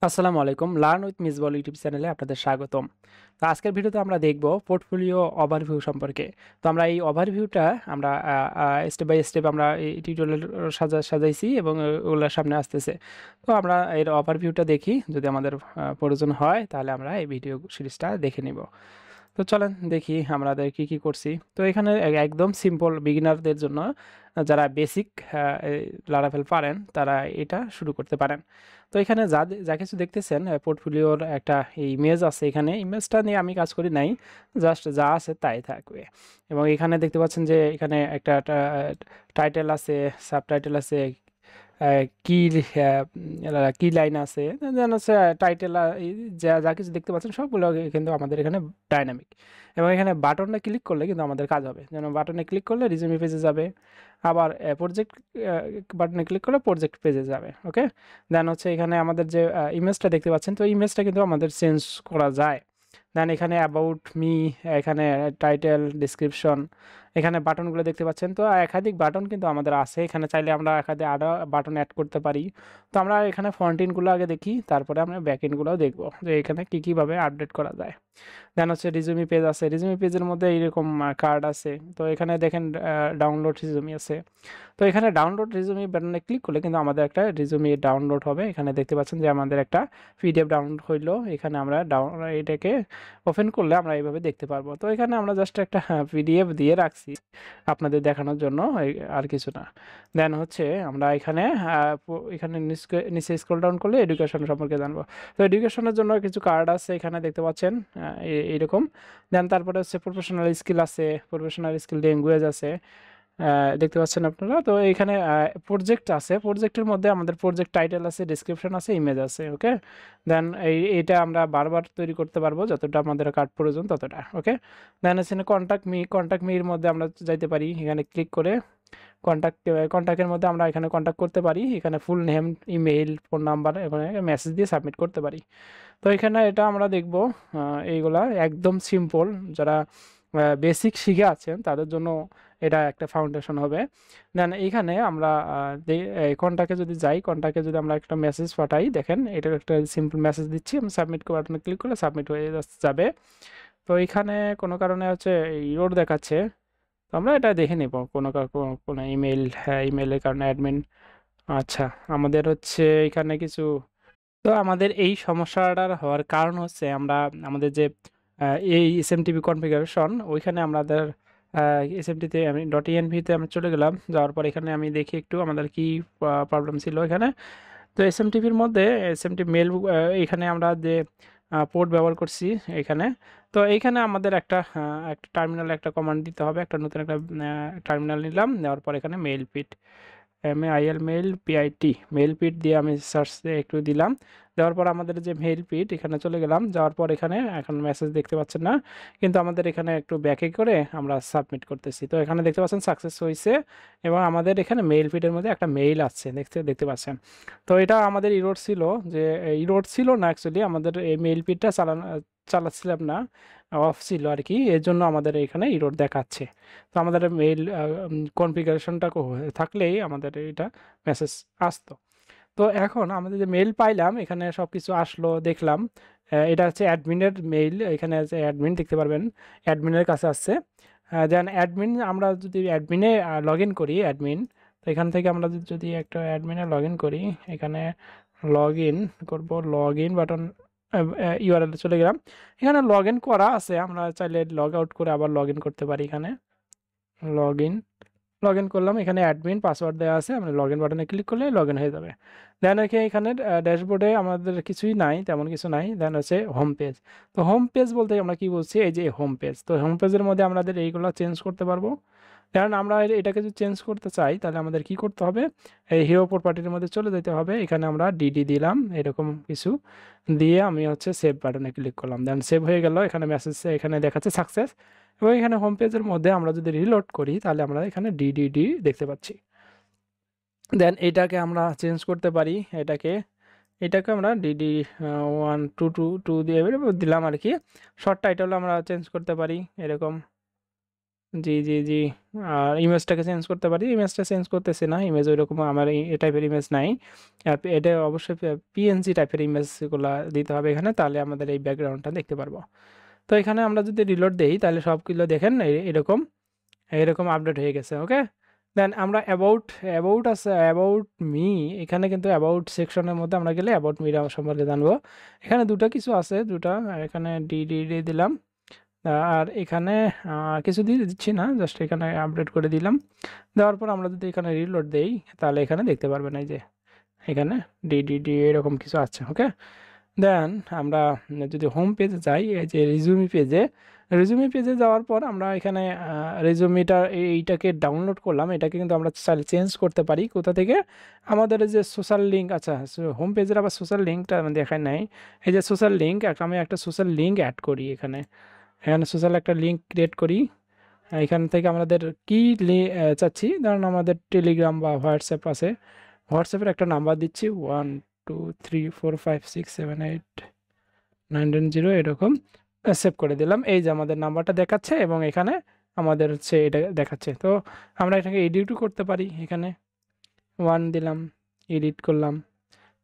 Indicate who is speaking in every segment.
Speaker 1: আসসালামু আলাইকুম। Learn with মিসবল YouTube চ্যানেলে আপনাদের স্বাগতম। তো আজকের ভিডিওতে আমরা দেখব পোর্টফোলিও ওভারভিউ সম্পর্কে। তো আমরা এই ওভারভিউটা আমরা স্টেপ বাই স্টেপ আমরা এই টিউটোরিয়াল সাজাইছি এবং ওগুলোর সামনে আসতেছে। তো আমরা এর ওভারভিউটা দেখি, যদি আমাদের প্রয়োজন হয় তাহলে আমরা এই ভিডিও সিরিজটা দেখে নিব। তো চলেন দেখি আমাদের কি কি করছি। তো এখানে একদম সিম্পল বিগিনারদের জন্য, যারা বেসিক লারাভেল পারেন তারা এটা শুরু করতে পারেন। তো এখানে যা যা কিছু দেখতেছেন পোর্টফোলিওর একটা ইমেজ আছে, এখানে ইমেজটা নিয়ে আমি কাজ করি নাই, জাস্ট যা আছে তাই থাকবে। এবং এখানে দেখতে পাচ্ছেন যে এখানে একটা টাইটেল আছে, সাবটাইটেল আছে, কি কি লাইন আছে, দেন হচ্ছে টাইটেল, যা যা কিছু দেখতে পাচ্ছেন সবগুলো কিন্তু আমাদের এখানে ডাইনামিক। এবং এখানে বাটনে ক্লিক করলে কিন্তু আমাদের কাজ হবে, যেন বাটনে ক্লিক করলে রিজুমি পেজে যাবে, আবার প্রজেক্ট বাটনে ক্লিক করলে প্রজেক্ট পেজে যাবে। ওকে, দেন হচ্ছে এখানে আমাদের যে ইমেজটা দেখতে পাচ্ছেন, তো ইমেজটা কিন্তু আমাদের চেঞ্জ করা যায়। দেন এখানে অ্যাবাউট মি, এখানে টাইটেল, ডিসক্রিপশন, এখানে বাটনগুলো দেখতে পাচ্ছেন। তো একাধিক বাটন কিন্তু আমাদের আছে, এখানে চাইলে আমরা একাধিক আরও বাটন অ্যাড করতে পারি। তো আমরা এখানে ফ্রন্ট এন্ডগুলো আগে দেখি, তারপরে আমরা ব্যাক এন্ডগুলোও দেখবো যে এখানে কী কীভাবে আপডেট করা যায়। দেন হচ্ছে রিজুমি পেজ আছে, রিজুমি পেজের মধ্যে এইরকম কার্ড আছে। তো এখানে দেখেন ডাউনলোড রিজুমি আছে। তো এখানে ডাউনলোড রিজুমি বাটনে ক্লিক করলে কিন্তু আমাদের একটা রিজুমি ডাউনলোড হবে। এখানে দেখতে পাচ্ছেন যে আমাদের একটা পিডিএফ ডাউনলোড হইলো, এখানে আমরা এটাকে ওপেন করলে আমরা এইভাবে দেখতে পারবো। তো এখানে আমরা জাস্ট একটা পিডিএফ দিয়ে রাখছি আপনাদের দেখানোর জন্য, আর কিছু না। দেন হচ্ছে আমরা এখানে এখানে নিচে স্ক্রল ডাউন করলে এডুকেশন সম্পর্কে জানবো। তো এডুকেশনের জন্য কিছু কার্ড আছে এখানে দেখতে পাচ্ছেন, এইরকম। দেন তারপরে হচ্ছে প্রফেশনাল স্কিল আছে, প্রফেশনাল স্কিল ল্যাঙ্গুয়েজ আছে, দেখতে পাচ্ছেন আপনারা। তো এইখানে প্রজেক্ট আছে, প্রজেক্টের মধ্যে আমাদের প্রজেক্ট টাইটেল আছে, ডিসক্রিপশন আছে, ইমেজ আছে। ওকে, দেন এইটা আমরা বারবার তৈরি করতে পারবো, যতটা আমাদের কার্ড প্রয়োজন ততটা। ওকে, দেন হচ্ছে কন্ট্যাক্ট মির মধ্যে আমরা যাইতে পারি, এখানে ক্লিক করে কন্ট্যাক্টের মধ্যে আমরা এখানে কন্ট্যাক্ট করতে পারি, এখানে full name, email, phone number, এখানে মেসেজ দিয়ে সাবমিট করতে পারি। তো এখানে এটা আমরা দেখব, এইগুলা একদম সিম্পল, যারা বেসিক শিখে আছেন তাদের জন্য এটা একটা ফাউন্ডেশন হবে। দেন এইখানে আমরা কন্টাক্টে যদি যাই, কন্টাক্টে যদি আমরা একটা মেসেজ পাঠাই, দেখেন এটা একটা সিম্পল মেসেজ দিচ্ছি, আমি সাবমিট বাটনে ক্লিক করলে সাবমিট হয়ে যাবে। তো এইখানে কোনো কারণে হচ্ছে ইরোর দেখাচ্ছে, তো আমরা এটা দেখে নেব কোনো ইমেল, হ্যাঁ ইমেলের কারণে অ্যাডমিন। আচ্ছা, আমাদের হচ্ছে এখানে কিছু, তো আমাদের এই সমস্যাটার হওয়ার কারণ হচ্ছে আমরা আমাদের যে এই এসএমটিপি কনফিগারেশন, ওইখানে আমাদের এসএমটিতে আমি .env-তে আমি চলে গেলাম, যাওয়ার পর এখানে আমি দেখি একটু আমাদের কি প্রবলেম ছিল এখানে। তো এসএমটিপির মধ্যে এসএমটি মেল, এখানে আমরা যে পোর্ট ব্যবহার করছি এখানে, তো এইখানে আমাদের একটা টার্মিনাল, একটা কমান্ড দিতে হবে, একটা নতুন একটা টার্মিনাল নিলাম, নেওয়ার পর এখানে মেল পিট, MAIL মেল পিট দিয়ে আমি সার্চ একটু দিলাম, দেওয়ার পর আমাদের যে মেল পিট, এখানে চলে গেলাম, যাওয়ার পর এখানে এখন মেসেজ দেখতে পাচ্ছেন না, কিন্তু আমাদের এখানে একটু ব্যাকে করে আমরা সাবমিট করতেছি। তো এখানে দেখতে পাচ্ছেন সাকসেস হয়েছে, এবং আমাদের এখানে মেইল পিটের মধ্যে একটা মেইল আসছে, দেখতে পাচ্ছেন। তো এটা আমাদের ইরোড ছিল, যে ইরোড ছিল না, অ্যাকচুয়ালি আমাদের এই মেইল পিটটা চালাচ্ছিলাম না, অফ ছিল আর কি, এর জন্য আমাদের এখানে ইরোড দেখাচ্ছে। তো আমাদের মেইল কনফিগারেশনটা থাকলেই আমাদের এটা মেসেজ আসতো। তো এখন আমাদের যে মেইল পাইলাম, এখানে সব কিছু আসলো দেখলাম, এটা হচ্ছে অ্যাডমিনের মেইল, এখানে আছে অ্যাডমিন, দেখতে পারবেন অ্যাডমিনের কাছে আসছে। দেন অ্যাডমিন, আমরা যদি অ্যাডমিনে লগ ইন করি, অ্যাডমিন, তো এখান থেকে আমরা যদি একটা অ্যাডমিনে লগ ইন করি, এখানে লগ ইন করবো, লগ ইন বাটন, ইউআরএল চলে গেলাম, এখানে লগ ইন করা আছে, আমরা চাইলে লগ আউট করে আবার লগ ইন করতে পারি। এখানে লগ ইন করলাম, এখানে অ্যাডমিন পাসওয়ার্ড দেওয়া আছে, আমরা লগ ইন বাটনে ক্লিক করলে লগ ইন হয়ে যাবে। দেন এখানে ড্যাশবোর্ডে আমাদের কিছুই নাই, তেমন কিছু নাই। দেন হচ্ছে হোম পেজ। তো হোম পেজ বলতে আমরা কি বলছি, এই যে হোম পেজ, তো হোম পেজের মধ্যে আমাদের এইগুলো চেঞ্জ করতে পারবো। কারণ আমরা এটাকে যদি চেঞ্জ করতে চাই তাহলে আমাদের কি করতে হবে, এই হিরো প্রপার্টির মধ্যে চলে যেতে হবে, এখানে আমরা ডিডি দিলাম, এরকম কিছু দিয়ে আমি হচ্ছে সেভ বাটনে ক্লিক করলাম, দেন সেভ হয়ে গেল, এখানে মেসেজ এখানে দেখাচ্ছে সাকসেস। এবং এখানে হোম পেজের মধ্যে আমরা যদি রিলোড করি তাহলে আমরা এখানে ডিডিডি দেখতে পাচ্ছি। দেন এটাকে আমরা চেঞ্জ করতে পারি, এটাকে আমরা ডিডি 1 2 2 2 দিয়ে দিলাম আর কি। শর্ট টাইটেল আমরা চেঞ্জ করতে পারি এরকম, জি জি জি। আর ইমেজটাকে চেঞ্জ করতে পারি, ইমেজটা চেঞ্জ করতেছি না, ইমেজ ওই রকম আমার এই টাইপের ইমেজ নাই। এটা অবশ্যই পিএনজি টাইপের ইমেজগুলো দিতে হবে এখানে, তাহলে আমাদের এই ব্যাকগ্রাউন্ডটা দেখতে পারবো। তো এখানে আমরা যদি রিলোড দেই তাহলে সবগুলো দেখেন এরকম এরকম আপডেট হয়ে গেছে। ওকে, দেন আমরা অ্যাবাউট, অ্যাবাউট আছে অ্যাবাউট মি, এখানে কিন্তু অ্যাবাউট সেকশনের মধ্যে আমরা গেলে অ্যাবাউট মি সম্পর্কে জানবো। এখানে দুটো কিছু আছে, দুটা, এখানে ডি ডি ডি দিলাম। আর এখানে কিছু দিয়ে দিচ্ছি না, জাস্ট এখানে আপডেট করে দিলাম। দেওয়ার পর আমরা যদি এখানে রিলোড দেই তাহলে এখানে দেখতে পারবেন এই যে এখানে ডি ডি ডি এরকম কিছু আছে। ওকে, দেন আমরা যদি হোম পেজে যাই, এই যে রিজুমি পেজে, রিজুমি পেজে যাওয়ার পর আমরা এখানে রেজুমিটা এইটাকে ডাউনলোড করলাম, এটাকে কিন্তু আমরা চাইলে চেঞ্জ করতে পারি কোথা থেকে, আমাদের এই যে সোশ্যাল লিঙ্ক, আচ্ছা হোম পেজের আবার সোশ্যাল লিঙ্কটা আমি দেখাই নাই। এই যে সোশ্যাল লিঙ্ক, আমি একটা সোশ্যাল লিঙ্ক অ্যাড করি এখানে, এখানে সোশ্যাল একটা লিঙ্ক ক্রিয়েট করি। এখান থেকে আমাদের কি চাচ্ছি, ধরুন আমাদের টেলিগ্রাম বা হোয়াটসঅ্যাপ আছে, হোয়াটসঅ্যাপের একটা নাম্বার দিচ্ছি 1 2 3 4 5 6 7 8 9 10 এরকম সেভ করে দিলাম। এই যে আমাদের নাম্বারটা দেখাচ্ছে এবং এখানে আমাদের হচ্ছে এটা দেখাচ্ছে। তো আমরা এটাকে এডিটও করতে পারি, এখানে 1 দিলাম, এডিট করলাম।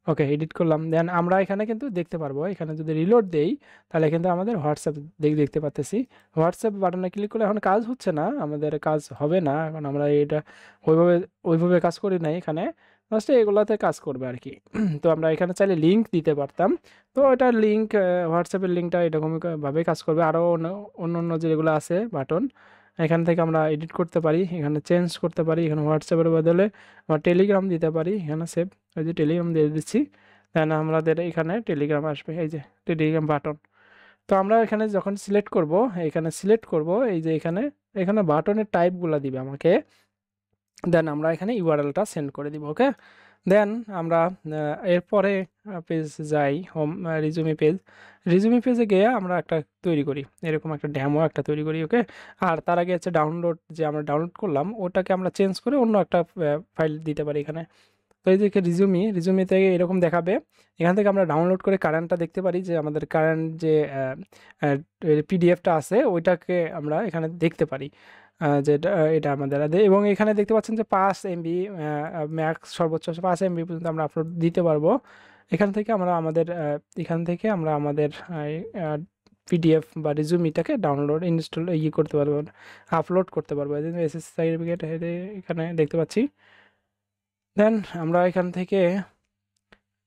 Speaker 1: ওকে, এডিট করলাম, দেন আমরা এখানে কিন্তু দেখতে পারবো, এখানে যদি রিলোড দেই তাহলে কিন্তু আমাদের হোয়াটসঅ্যাপ দেখতে পাচ্তেছি। হোয়াটসঅ্যাপ বাটনে ক্লিক করলে এখন কাজ হচ্ছে না, আমাদের কাজ হবে না, এখন আমরা এটা ওইভাবে ওইভাবে কাজ করি নাই এখানে, জাস্ট এগুলাতে কাজ করবে আর কি। তো আমরা এখানে চাইলে লিঙ্ক দিতে পারতাম। তো এটা লিঙ্ক, হোয়াটসঅ্যাপের লিঙ্কটা এরকমই ভাবে কাজ করবে। আরও অন্য অন্য অন্য যেগুলো আছে বাটন, এখান থেকে আমরা এডিট করতে পারি, এখানে চেঞ্জ করতে পারি, এখানে হোয়াটসঅ্যাপের বদলে আমরা টেলিগ্রাম দিতে পারি, এখানে সেভ, ওই যে টেলিগ্রাম দিয়ে দিচ্ছি, দেন আমাদের এখানে টেলিগ্রাম আসবে, এই যে টেলিগ্রাম বাটন। তো আমরা এখানে যখন সিলেক্ট করব, এখানে সিলেক্ট করব, এই যে এখানে এখানে বাটনের টাইপগুলো দিবে আমাকে, দেন আমরা এখানে ইউআরএলটা সেন্ড করে দিব। ওকে, দেন আমরা এরপরে পেজ যাই, হোম রিজুমি পেজ, রিজুমি পেজে গিয়ে আমরা একটা তৈরি করি, এরকম একটা ড্যামো একটা তৈরি করি। ওকে, আর তার আগে হচ্ছে ডাউনলোড, যে আমরা ডাউনলোড করলাম ওটাকে আমরা চেঞ্জ করে অন্য একটা ফাইল দিতে পারি এখানে। তো এই যে রিজুমি থেকে এরকম দেখাবে, এখান থেকে আমরা ডাউনলোড করে কারেন্টটা দেখতে পারি, যে আমাদের কারেন্ট যে পিডিএফটা আছে ওইটাকে আমরা এখানে দেখতে পারি, যে এটা আমাদের এবং এখানে দেখতে পাচ্ছেন যে 5 MB ম্যাক্স, সর্বোচ্চ 5 MB পর্যন্ত আমরা আপলোড দিতে পারবো। এখান থেকে আমরা আমাদের পিডিএফ বা রিজুমিটাকে ডাউনলোড ইনস্টল করতে পারবো, আপলোড করতে পারবো। এসএসসি সার্টিফিকেট এখানে দেখতে পাচ্ছি। দেন আমরা এখান থেকে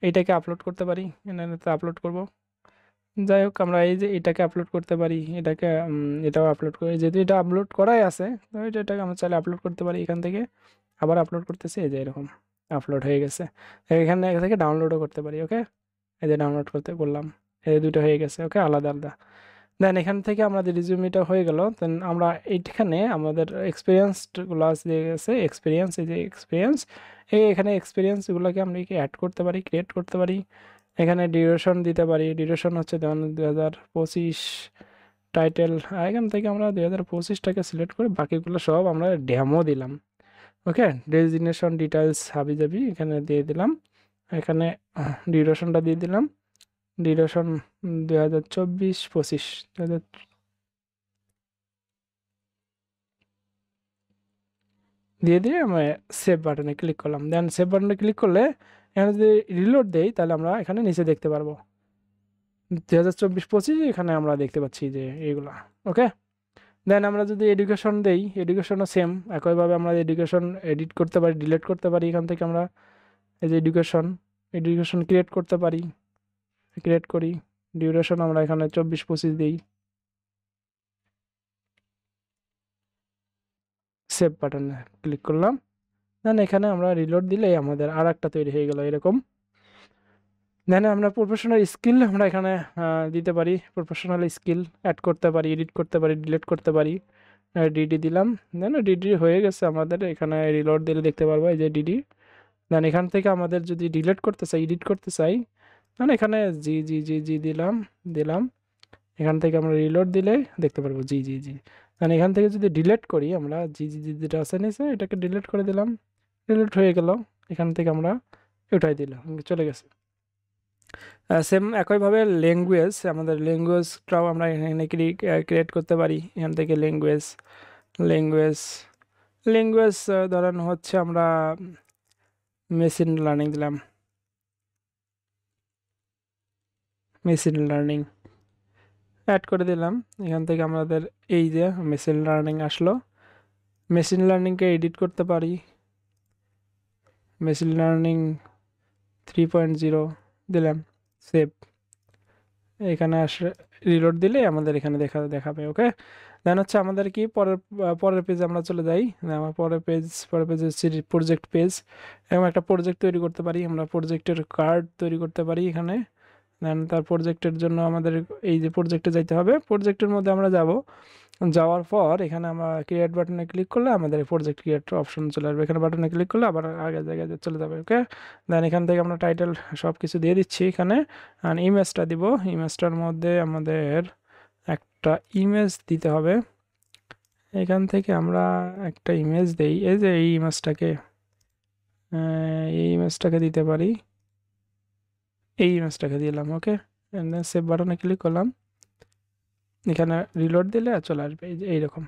Speaker 1: এইটাকে আপলোড করতে পারি, এটাতে আপলোড করব। যাই হোক, আমরা এই যে এটাকে আপলোড করতে পারি, এটাও আপলোড করি, যেহেতু এটা আপলোড করাই আছে তো এটাকে আমরা চাইলে আপলোড করতে পারি। এখান থেকে আবার আপলোড করতেছি, এই যে এরকম আপলোড হয়ে গেছে। এখানে থেকে ডাউনলোডও করতে পারি। ওকে, এই যে ডাউনলোড করতে বললাম, এই দুটো হয়ে গেছে। ওকে, আলাদা আলাদা। দেন এখান থেকে আমাদের রিজিউমিটা হয়ে গেল, দেন আমরা এইখানে আমাদের এক্সপিরিয়েন্সগুলো দিয়ে গেছে, এক্সপিরিয়েন্স, এই যে এক্সপিরিয়েন্স, এখানে এক্সপিরিয়েন্সগুলোকে আমরা কি অ্যাড করতে পারি, ক্রিয়েট করতে পারি। এখানে ডিউরেশন দিতে পারি, ডিউরেশন হচ্ছে যেমন 2025, টাইটেল, এখান থেকে আমরা 2025টাকে সিলেক্ট করে বাকিগুলো সব আমরা ডেমো দিলাম। ওকে, ডেজিগনেশন ডিটেলস হাবিজাবি এখানে দিয়ে দিলাম, এখানে ডিউরেশনটা দিয়ে দিলাম, ডিউরেশন 2024-25, দিয়ে দিয়ে আমরা সেভ বাটনে ক্লিক করলাম। দেন সেভ বাটনে ক্লিক করলে এখানে যদি রিলোড দেই তাহলে আমরা এখানে নিচে দেখতে পারবো 2024-25, এখানে আমরা দেখতে পাচ্ছি যে এইগুলা। ওকে, দেন আমরা যদি এডুকেশন দেই, এডুকেশনও সেম একইভাবে আমরা এডুকেশন এডিট করতে পারি, ডিলিট করতে পারি। এখান থেকে আমরা এই যে এডুকেশন ক্রিয়েট করতে পারি, ক্রিয়েট করি। ডিউরেশন আমরা এখানে 24-25 দিই, সেভ বাটনে ক্লিক করলাম। দেন এখানে আমরা রিলোড দিলেই আমাদের আর একটা তৈরি হয়ে গেল এরকম। দেন আমরা প্রফেশনাল স্কিল আমরা এখানে দিতে পারি, প্রফেশনাল স্কিল অ্যাড করতে পারি, এডিট করতে পারি, ডিলিট করতে পারি। ডিডি দিলাম, দেন ডিডি হয়ে গেছে আমাদের। এখানে রিলোড দিলে দেখতে পারবো এই যে ডিডি। দেন এখান থেকে আমাদের যদি ডিলিট করতে চাই, এডিট করতে চাই, দেন এখানে জি জি জি জি দিলাম। এখান থেকে আমরা রিলোড দিলে দেখতে পারবো জি জি জি। দেন এখান থেকে যদি ডিলিট করি আমরা, জি জি জি যেটা আছে নিচে এটাকে ডিলিট করে দিলাম, ডিলিট হয়ে গেল। এখান থেকে আমরা উঠাই দিলাম, চলে গেছে। সেম একইভাবে ল্যাঙ্গুয়েজ, আমাদের ল্যাঙ্গুয়েজটাও আমরা এখানে ক্রিয়েট করতে পারি। এখান থেকে ল্যাঙ্গুয়েজ ল্যাঙ্গুয়েজ ল্যাঙ্গুয়েজ ধরেন হচ্ছে আমরা মেশিন লার্নিং দিলাম, মেশিন লার্নিং অ্যাড করে দিলাম। এখান থেকে আমাদের এই যে মেশিন লার্নিং আসলো, মেশিন লার্নিংকে এডিট করতে পারি, মেশিন লার্নিং 3.0 দিলাম, সেভ। এখানে আসে রিলোড দিলে আমাদের এখানে দেখাবে। ওকে, দেন হচ্ছে আমাদের কি পরের পেজে আমরা চলে যাই। আমার পরের পেজ হচ্ছে প্রজেক্ট পেজ, এবং একটা প্রজেক্ট তৈরি করতে পারি আমরা, প্রজেক্টের কার্ড তৈরি করতে পারি এখানে। দেন তার প্রজেক্টের জন্য আমাদের এই যে প্রজেক্টে যাইতে হবে, প্রজেক্টের মধ্যে আমরা যাব, যাওয়ার পর এখানে আমরা ক্রিয়েট বাটনে ক্লিক করলে আমাদের প্রজেক্ট ক্রিয়েট অপশন চলে আসবে। এখানে বাটনে ক্লিক করলে আবার আগের জায়গায় চলে যাবে। ওকে, দেন এখান থেকে আমরা টাইটেল সব কিছু দিয়ে দিচ্ছি এখানে, আর ইমেজটা দিব। ইমেজটার মধ্যে আমাদের একটা ইমেজ দিতে হবে। এখান থেকে আমরা একটা ইমেজ দেই, এই যে এই ইমেজটাকে দিতে পারি, এই ইমেজটাকে দিলাম। ওকে, সেভ বাটনে ক্লিক করলাম, এখানে রিলোড দিলে চলে আসবে এই যে এইরকম।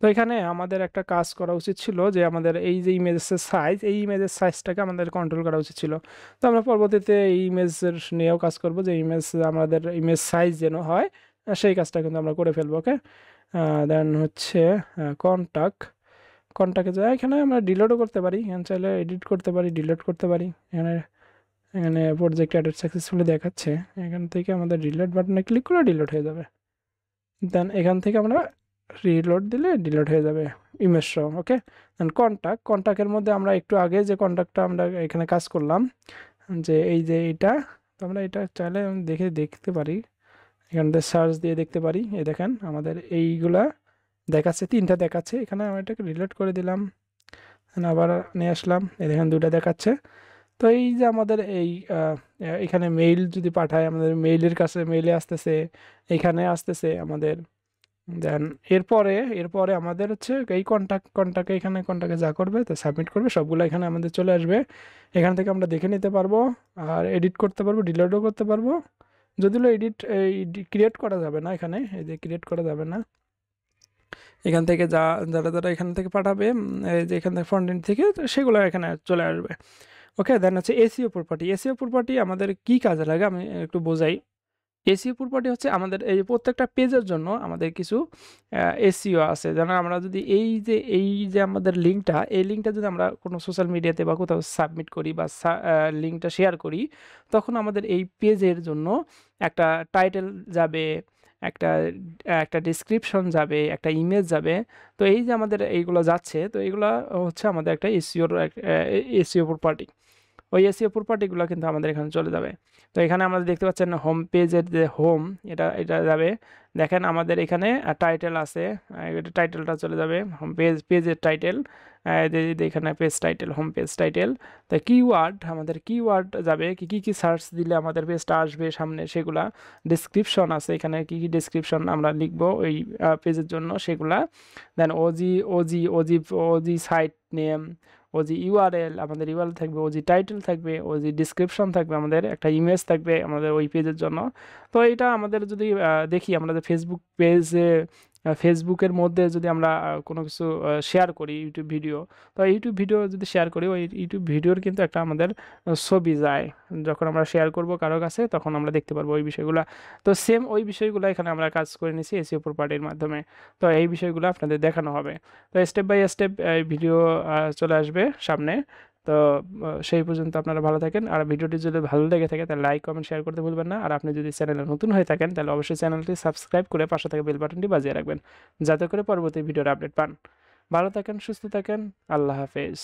Speaker 1: তো এখানে আমাদের একটা কাজ করা উচিত ছিল, যে আমাদের এই যে ইমেজের সাইজ, এই ইমেজের সাইজটাকে আমাদের কন্ট্রোল করা উচিত ছিল। তো আমরা পরবর্তীতে এই ইমেজের নিয়েও কাজ করব, যে আমাদের ইমেজ সাইজ যেন হয়, সেই কাজটা কিন্তু আমরা করে ফেলবো। ওকে, দেন হচ্ছে কন্টাক্টে যায়, এখানে আমরা ডিলিটও করতে পারি, এখানে চাইলে এডিট করতে পারি, ডিলিট করতে পারি। এখানে এখানে প্রজেক্ট অ্যাডেড সাকসেসফুলি দেখাচ্ছে, এখান থেকে আমাদের ডিলিট বাটনে ক্লিক করলে ডিলিট হয়ে যাবে। দেন এখান থেকে আমরা রিলোড দিলে ডিলিট হয়ে যাবে ইমেজ সহ। ওকে, দেন কন্ট্যাক্টের মধ্যে আমরা একটু আগে যে কন্ট্যাক্টটা আমরা এখানে কাজ করলাম, যে এই যে এটা, তো আমরা এটা চাইলে দেখতে পারি, এখান থেকে সার্চ দিয়ে দেখতে পারি। এই দেখেন আমাদের এইগুলা দেখাচ্ছে, 3টা দেখাচ্ছে, এখানে আমরা এটাকে রিলোড করে দিলাম, আবার নিয়ে আসলাম, এই দেখেন 2টা দেখাচ্ছে। তো এই যে আমাদের এখানে মেইল যদি পাঠায়, আমাদের মেইলে আসতেছে, এখানে আসতেছে আমাদের। দেন এরপরে আমাদের হচ্ছে এই কন্টাক্টে যা করবে তো সাবমিট করবে, সবগুলো এখানে আমাদের চলে আসবে। এখান থেকে আমরা দেখে নিতে পারবো, আর এডিট করতে পারবো, ডিলিটও করতে পারবো। যদিও ক্রিয়েট করা যাবে না, এখানে এই যে ক্রিয়েট করা যাবে না। এখান থেকে যারা এখান থেকে পাঠাবে, এই যে এখান থেকে ফ্রন্ট এন্ড থেকে, তো সেগুলো এখানে চলে আসবে। ওকে, দেন হচ্ছে এসইও প্রপার্টি আমাদের কি কাজে লাগে আমি একটু বোঝাই। এসইও প্রপার্টি হচ্ছে আমাদের এই প্রত্যেকটা পেজের জন্য আমাদের কিছু এসইও আছে। যেন আমরা যদি এই যে আমাদের এই লিঙ্কটা যদি আমরা কোনো সোশ্যাল মিডিয়াতে বা কোথাও সাবমিট করি বা লিঙ্কটা শেয়ার করি, তখন আমাদের এই পেজের জন্য একটা টাইটেল যাবে, একটা একটা ডিসক্রিপশন যাবে, একটা ইমেজ যাবে। তো এই যে আমাদের এইগুলো যাচ্ছে, তো এইগুলো হচ্ছে আমাদের একটা এসইও প্রপার্টি। ওই এসইও প্রপার্টিগুলো কিন্তু আমাদের এখানে চলে যাবে। তো এখানে আমাদের দেখতে পাচ্ছেন হোম পেজের যে হোম, এটা যাবে। দেখেন আমাদের এখানে টাইটেল আছে, এটা টাইটেলটা চলে যাবে, হোম পেজের টাইটেল, এখানে page title, home page title. তো আমাদের কিওয়ার্ড যাবে, কি সার্চ দিলে আমাদের পেজটা আসবে সামনে, সেগুলা। ডিসক্রিপশন আছে, এখানে কি ডিসক্রিপশন আমরা লিখবো ওই পেজের জন্য, সেগুলা। Then OG site name, OG URL, আমাদের ইউআরএল থাকবে, ওজি টাইটেল থাকবে, ওজি ডিসক্রিপশন থাকবে, আমাদের একটা ইমেজ থাকবে আমাদের ওই পেজের জন্য। তো এটা আমাদের যদি দেখি, আমরা যে ফেসবুকের মধ্যে যদি আমরা কোনো কিছু শেয়ার করি, ইউটিউব ভিডিও, তো ইউটিউব ভিডিও যদি শেয়ার করি, ওই ইউটিউব ভিডিওর কিন্তু একটা আমাদের ছবি যায়, যখন আমরা শেয়ার করব কারো কাছে, তখন আমরা দেখতে পারবো ওই বিষয়গুলো। তো সেম ওই বিষয়গুলো এখানে আমরা কাজ করে নিছি এসইও প্রপার্টির মাধ্যমে। তো এই বিষয়গুলো আপনাদের দেখানো হবে। তো স্টেপ বাই স্টেপ ভিডিও চলে আসবে সামনে। তো সেই পর্যন্ত আপনারা ভালো থাকেন, আর ভিডিওটি যদি ভালো লেগে থাকে তাহলে লাইক কমেন্ট শেয়ার করতে ভুলবেন না। আর আপনি যদি চ্যানেলে নতুন হয়ে থাকেন তাহলে অবশ্যই চ্যানেলটি সাবস্ক্রাইব করে পাশে থাকা বেল বাটনটি বাজিয়ে রাখবেন, যাতে করে পরবর্তী ভিডিওর আপডেট পান। ভালো থাকেন, সুস্থ থাকেন, আল্লাহ হাফেজ।